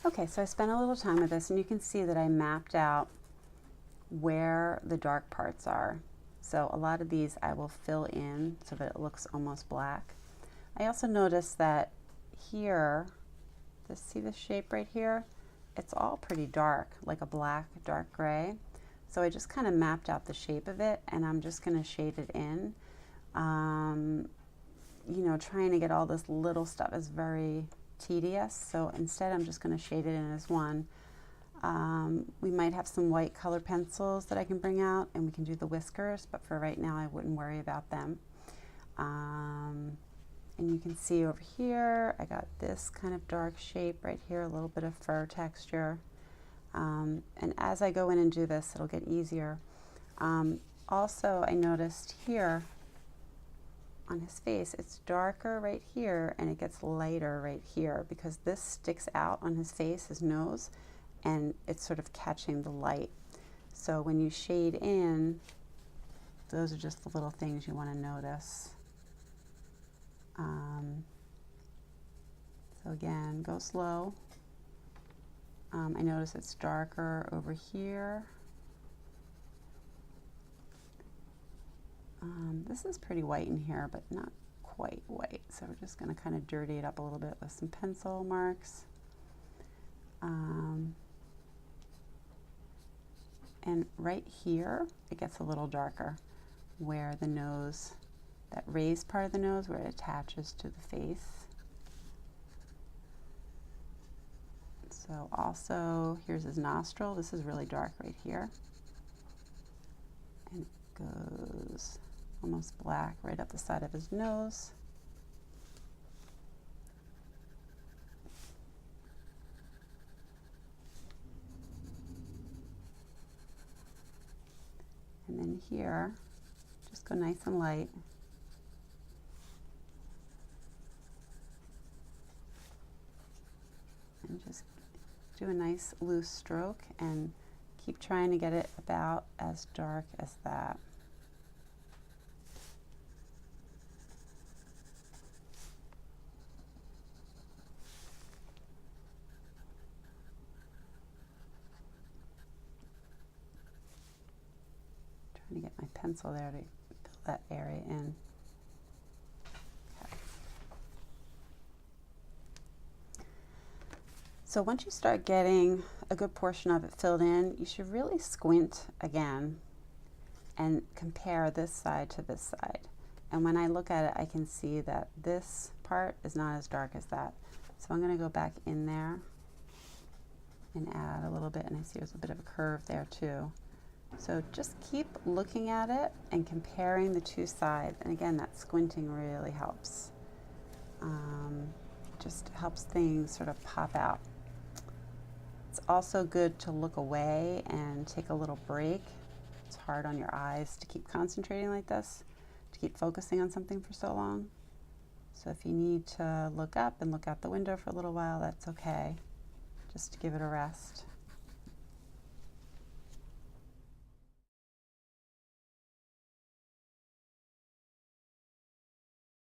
Okay, so I spent a little time with this, and you can see that I mapped out where the dark parts are. So a lot of these I will fill in so that it looks almost black. I also noticed that here, see this shape right here? It's all pretty dark, like a black, dark gray. So I just kind of mapped out the shape of it, and I'm just going to shade it in. You know, trying to get all this little stuff is very tedious, so instead I'm just going to shade it in as one. We might have some white color pencils that I can bring out, and we can do the whiskers, but for right now I wouldn't worry about them. And you can see over here I got this kind of dark shape right here, a little bit of fur texture. And as I go in and do this, it'll get easier. Also, I noticed here on his face, it's darker right here and it gets lighter right here because this sticks out on his face, his nose, and it's sort of catching the light. So when you shade in, those are just the little things you want to notice. So again, go slow. I notice it's darker over here. This is pretty white in here, but not quite white. So we're just going to kind of dirty it up a little bit with some pencil marks. And right here, it gets a little darker where the nose, that raised part of the nose where it attaches to the face. So also, here's his nostril. This is really dark right here. And it goes almost black right up the side of his nose. And then here, just go nice and light. And just do a nice loose stroke and keep trying to get it about as dark as that. Trying to get my pencil there to fill that area in. Okay. So once you start getting a good portion of it filled in, you should really squint again and compare this side to this side. And when I look at it, I can see that this part is not as dark as that. So I'm going to go back in there and add a little bit, and I see there's a bit of a curve there too. So just keep looking at it and comparing the two sides. And again, that squinting really helps. Just helps things sort of pop out. It's also good to look away and take a little break. It's hard on your eyes to keep concentrating like this, to keep focusing on something for so long. So if you need to look up and look out the window for a little while, that's okay, just to give it a rest.